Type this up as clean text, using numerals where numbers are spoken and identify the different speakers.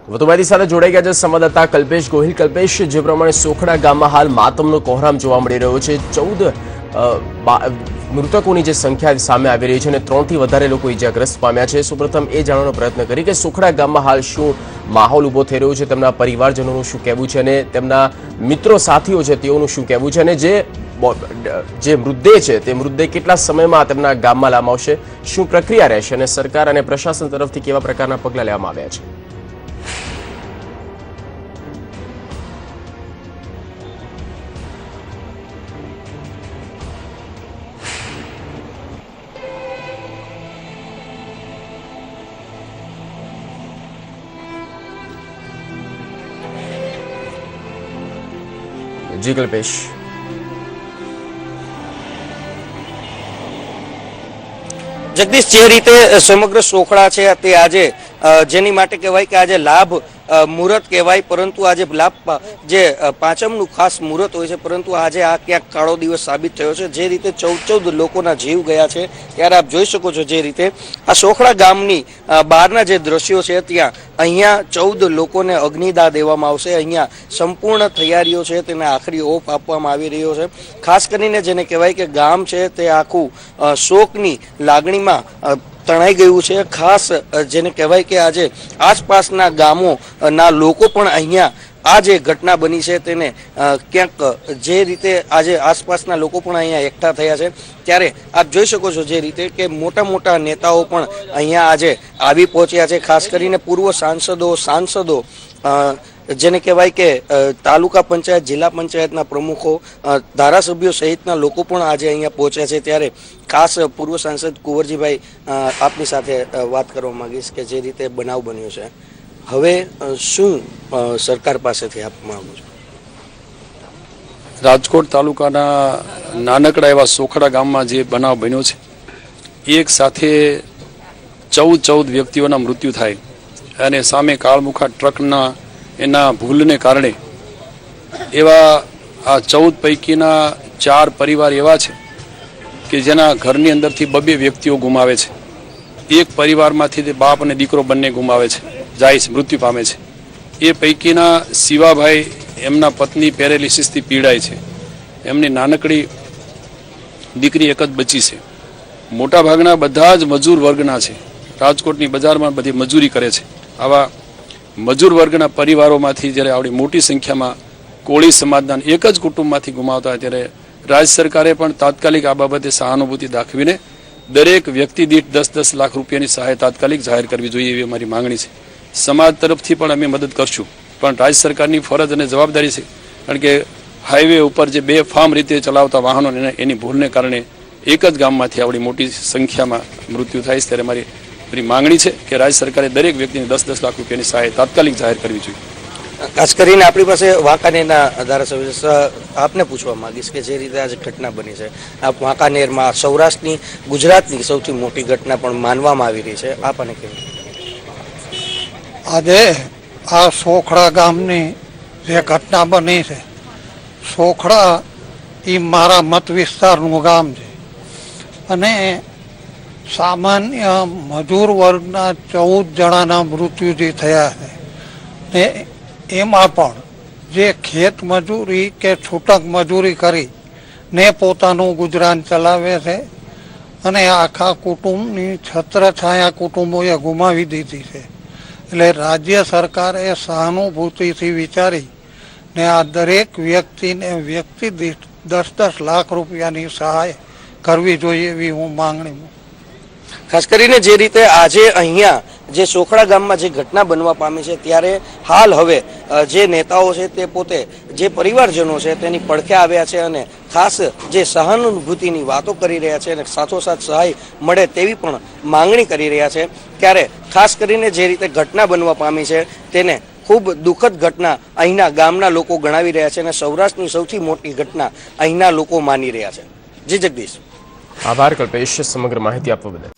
Speaker 1: વધુ માહિતી સાથે જોડાઈ ગયા છે સંવાદદાતા કલ્પેશ ગોહિલ। કલ્પેશ, જે પ્રમાણે સોખડા ગામમાં હાલ માતમનો કોહરામ જોવા મળી રહ્યો છે, 14 મૃતકોની જે સંખ્યા સામે આવી રહી છે અને 3 થી વધારે લોકો ઇજાગ્રસ્ત પામ્યા છે। સૌપ્રથમ એ જાણવાનો પ્રયત્ન કરી કે સોખડા ગામમાં હાલ શું માહોલ ઊભો થઈ રહ્યો છે, તેમના પરિવારજનોનું શું કહેવું છે અને તેમના મિત્રો સાથીઓ છે તેઓનું શું કહેવું છે, અને જે મૃતદેહ છે તે મૃતદેહ કેટલા સમયમાં તેમના ગામમાં લાવવામાં આવશે, શું પ્રક્રિયા રહેશે અને સરકાર અને પ્રશાસન તરફથી કેવા પ્રકારના પગલાં લેવામાં આવ્યા છે? જી કલ્પેશ।
Speaker 2: જગદીશ, જે રીતે સમગ્ર સોખડા છે તે આજે જેની માટે કહેવાય કે આજે લાભ મુહૂર્ત કહેવાય, પરંતુ આજે લાભ જે પાંચમનું ખાસ મુહૂર્ત હોય છે, પરંતુ આજે આ ક્યાંક કાળો દિવસ સાબિત થયો છે। જે રીતે 14 લોકોના જીવ ગયા છે, ત્યારે આપ જોઈ શકો છો જે રીતે આ સોખડા ગામની બહારના જે દ્રશ્યો છે, ત્યાં અહીંયા 14 લોકોને અગ્નિદાહ દેવામાં આવશે। અહીંયા સંપૂર્ણ તૈયારીઓ છે તેને આખરી ઓપ આપવામાં આવી રહ્યો છે। ખાસ કરીને જેને કહેવાય કે ગામ છે તે આખું શોકની લાગણીમાં તણાઈ ગયું છે। ખાસ જેને કહેવાય કે આજે આસપાસના ગામોના લોકો પણ અહીંયા આ જે ઘટના બની છે તેને ક્યાંક જે રીતે આજે આસપાસના લોકો પણ અહીંયા એકઠા થયા છે, ત્યારે આપ જોઈ શકો છો જે રીતે કે મોટા મોટા નેતાઓ પણ અહીંયા આજે આવી પહોંચ્યા છે। ખાસ કરીને પૂર્વ સાંસદો જેને કહેવાય કે તાલુકા પંચાયત, જિલ્લા પંચાયતના પ્રમુખો, ધારાસભ્યો સહિતના લોકો પણ આજે અહીંયા પહોંચ્યા છે। ત્યારે ખાસ પૂર્વ સાંસદ કુંવરજીભાઈ, આપની સાથે વાત કરવા માંગીશ કે જે રીતે બનાવ બન્યો છે, હવે શું સરકાર પાસેથી આપ માંગો છો?
Speaker 3: રાજકોટ તાલુકાના નાનકડા એવા સોખડા ગામમાં જે બનાવ બન્યો છે, એક સાથે 14 વ્યક્તિઓના મૃત્યુ થાય અને સામે કાળમુખા ટ્રકના એના ભૂલને કારણે એવા આ 14 પૈકીના 4 પરિવાર એવા છે કે જેના ઘરની અંદરથી 2 વ્યક્તિઓ ગુમાવે છે। એક પરિવારમાંથી તે બાપ અને દીકરો બંને ગુમાવે છે, જાય છે, મૃત્યુ પામે છે। એ પૈકીના શિવાભાઈ, એમના પત્ની પેરેલિસિસથી પીડાય છે, એમની નાનકડી દીકરી એક જ બચી છે। મોટાભાગના બધા જ મજૂર વર્ગના છે, રાજકોટની બજારમાં બધી મજૂરી કરે છે। આવા મજૂર વર્ગના પરિવારોમાંથી જ્યારે આવડી મોટી સંખ્યામાં કોળી સમાજના એક જ કુટુંબમાંથી ગુમાવતા હોય, ત્યારે રાજ્ય સરકારે પણ તાત્કાલિક આ બાબતે સહાનુભૂતિ દાખવીને દરેક વ્યક્તિ દીઠ 10-10 લાખ રૂપિયાની સહાય તાત્કાલિક જાહેર કરવી જોઈએ, એવી અમારી માંગણી છે। સમાજ તરફથી પણ અમે મદદ કરશું, પણ રાજ્ય સરકારની ફરજ અને જવાબદારી છે, કારણ કે હાઈવે ઉપર જે બેફામ રીતે ચલાવતા વાહનો એની ભૂલને કારણે એક જ ગામમાંથી આવડી મોટી સંખ્યામાં મૃત્યુ થાય છે। ત્યારે મારી માંગણી છે કે રાજ્ય સરકારે દરેક વ્યક્તિને 10-10 લાખ રૂપિયાની સહાય તાત્કાલિક જાહેર કરવી જોઈએ।
Speaker 2: ખાસ કરીને આપણી પાસે વાંકાનેરના ધારાસભ્ય, આપને પૂછવા માંગીશ કે જે રીતે આજે ઘટના બની છે, આ વાંકાનેરમાં સૌરાષ્ટ્રની, ગુજરાતની સૌથી મોટી ઘટના પણ માનવામાં આવી રહી છે, આપ આને કેવું?
Speaker 4: આજે આ સોખડા ગામની જે ઘટના બની છે, સોખડા એ મારા મત વિસ્તારનું ગામ છે અને સામાન્ય મજૂર વર્ગના 14 જણાના મૃત્યુ જે થયા છે, ને એમાં પણ જે ખેત મજૂરી કે છૂટક મજૂરી કરી ને પોતાનું ગુજરાન ચલાવે છે અને આખા કુટુંબની છત્રછાયા કુટુંબોએ ગુમાવી દીધી છે। એટલે રાજ્ય સરકારે સહાનુભૂતિથી વિચારી ને આ દરેક વ્યક્તિને વ્યક્તિ દીઠ 10-10 લાખ રૂપિયાની સહાય કરવી જોઈએ, એવી હું માંગણી।
Speaker 2: ખાસ કરીને જે રીતે આજે અહીંયા જે સોખડા ગામમાં જે ઘટના બનવા પામી છે, ત્યારે હાલ હવે જે નેતાઓ છે તે પોતે જે પરિવારજનો છે તેની પડખે આવ્યા છે અને ખાસ જે સહાનુભૂતિની વાતો કરી રહ્યા છે અને સાથોસાથ સહાય મળે તેવી પણ માંગણી કરી રહ્યા છે। ત્યારે ખાસ કરીને જે રીતે ઘટના બનવા પામી છે તેને ખૂબ દુઃખદ ઘટના અહીંના ગામના લોકો ગણાવી રહ્યા છે અને સૌરાષ્ટ્રની સૌથી મોટી ઘટના અહીંના લોકો માની રહ્યા છે। જી જગદીશ।
Speaker 1: આભાર કલ્પેશ, સમગ્ર માહિતી આપવા બદલ।